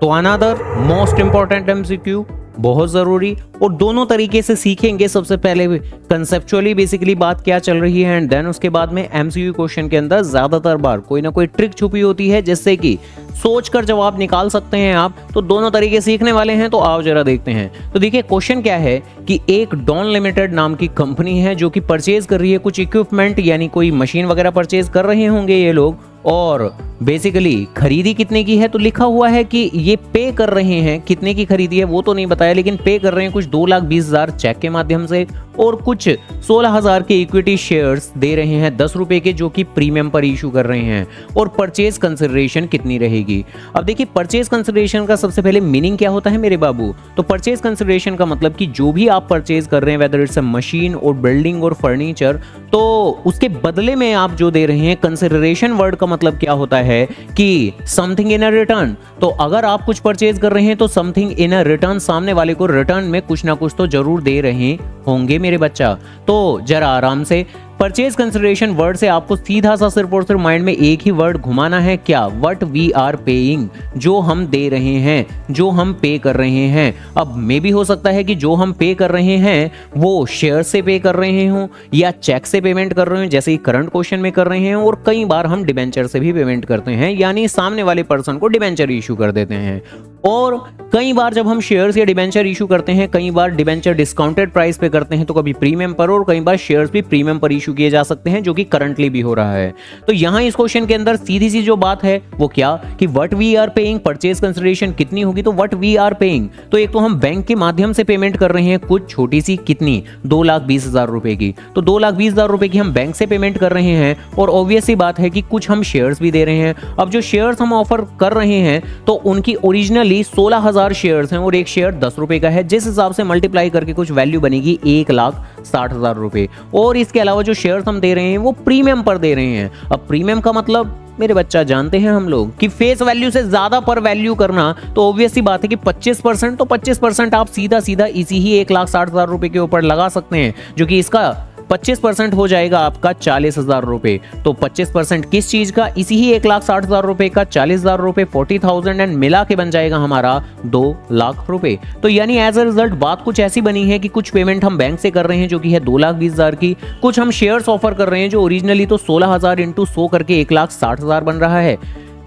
तो another most important MCQ, बहुत ज़रूरी, और दोनों तरीके से सीखेंगे। सबसे पहले कंसेप्चुअली बेसिकली बात क्या चल रही है, एंड देन उसके बाद में एमसीक्यू क्वेश्चन के अंदर ज़्यादातर बार कोई ना कोई ट्रिक छुपी होती है जिससे कि सोच कर जवाब निकाल सकते हैं आप। तो दोनों तरीके सीखने वाले हैं, तो आओ जरा देखते हैं। तो देखिए क्वेश्चन क्या है कि एक डॉन लिमिटेड नाम की कंपनी है जो कि परचेज कर रही है कुछ इक्विपमेंट, यानी कोई मशीन वगैरह परचेज कर रहे होंगे ये लोग, और बेसिकली खरीदी कितने की है, तो लिखा हुआ है कि ये पे कर रहे हैं, कितने की खरीदी है वो तो नहीं बताया, लेकिन पे कर रहे हैं कुछ 2,20,000 चेक के माध्यम से, और कुछ 16,000 के इक्विटी शेयर्स दे रहे हैं 10 रुपए के, जो कि प्रीमियम पर इशू कर रहे हैं। और परचेज कंसिडरेशन कितनी रहेगी। अब देखिए परचेज कंसिडरेशन का सबसे पहले मीनिंग क्या होता है मेरे बाबू। तो परचेज कंसिडरेशन का मतलब कि जो भी आप परचेज कर रहे हैं, वेदर इट्स अ मशीन और बिल्डिंग और फर्नीचर, तो उसके बदले में आप जो दे रहे हैं, कंसिडरेशन वर्ड का मतलब क्या होता है कि समथिंग इन अ रिटर्न। तो अगर आप कुछ परचेज कर रहे हैं तो समथिंग इन अ रिटर्न, सामने वाले को रिटर्न में कुछ ना कुछ तो जरूर दे रहे होंगे मेरे बच्चा। तो जरा आराम से, परचेज कंसिडरेशन वर्ड से आपको सीधा सा सिर्फ और सिर्फ माइंड में एक ही वर्ड घुमाना है, क्या, व्हाट वी आर पेइंग, जो हम दे रहे हैं, जो हम पे कर रहे हैं। अब मे भी हो सकता है कि जो हम पे कर रहे हैं वो शेयर से पे कर रहे हों या चेक से पेमेंट कर रहे हो, जैसे करंट क्वेश्चन में कर रहे हैं, और कई बार हम डिबेंचर से भी पेमेंट करते हैं, यानी सामने वाले पर्सन को डिबेंचर इशू कर देते हैं। और कई बार जब हम शेयर्स या डिबेंचर इशू करते हैं, कई बार डिबेंचर डिस्काउंटेड प्राइस पे करते हैं, तो कभी प्रीमियम पर, और कई बार शेयर्स भी प्रीमियम पर इशू किए जा सकते हैं, जो कि करंटली भी हो रहा है। तो यहां इस क्वेश्चन के अंदर सीधी सी जो बात है वो क्या, कि what we are paying, purchase consideration कितनी होगी, तो व्हाट वी आर पेइंग, तो एक तो हम बैंक के माध्यम से पेमेंट कर रहे हैं कुछ छोटी सी, कितनी, 2,20,000 रुपए की। तो 2,20,000 रुपए की हम बैंक से पेमेंट कर रहे हैं, और ऑब्वियस सी बात है कि कुछ हम शेयर्स भी दे रहे हैं। अब जो शेयर्स हम ऑफर कर रहे हैं तो उनकी ओरिजिनली 16,000 शेयर्स हैं, और एक शेयर 10 रुपए का है, जिस हिसाब से मल्टीप्लाई करके कुछ वैल्यू बनेगी 1,60,000 रुपए। और इसके अलावा जो शेयर्स हम दे रहे हैं वो प्रीमियम पर दे रहे हैं। अब प्रीमियम का मतलब मेरे बच्चा जानते हैं हम लोग कि फेस वैल्यू से ज्यादा पर वैल्यू करना, तो ऑब्वियस सी बात है कि 25%, तो 25% आप सीधा सीधा इसी ही 1,60,000 रुपए के ऊपर लगा सकते हैं, जो कि इसका 25% हो जाएगा आपका 40,000 रुपए। तो 25% किस चीज का, इसी ही 1,60,000 रुपए का, 40,000 रुपए 40,000 एंड मिला के बन जाएगा हमारा 2 लाख रुपए। तो यानी एज अ रिजल्ट बात कुछ ऐसी बनी है कि कुछ पेमेंट हम बैंक से कर रहे हैं जो कि है 2,20,000 की, कुछ हम शेयर्स ऑफर कर रहे हैं जो ओरिजिनली तो 16,000 इंटू 100 करके 1,60,000 बन रहा है,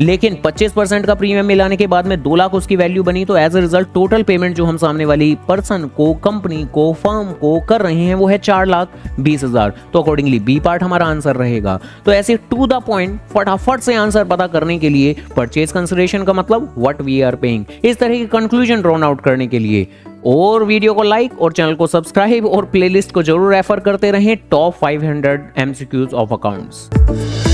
लेकिन 25% का प्रीमियम मिलाने के बाद में 2 लाख उसकी वैल्यू बनी। तो as a result total payment जो हम सामने वाली पर्सन को, कंपनी को, फर्म को कर रहे हैं वो है 4,20,000। तो अकॉर्डिंगली बी पार्ट हमारा आंसर रहेगा। तो ऐसे टू द पॉइंट फटाफट से आंसर पता करने के लिए परचेज कंसिडरेशन का मतलब व्हाट वी आर पेइंग, इस तरह की कंक्लूजन ड्रॉन आउट करने के लिए और वीडियो को लाइक और चैनल को सब्सक्राइब और प्लेलिस्ट को जरूर रेफर करते रहें, टॉप 500 MCQs ऑफ अकाउंट्स।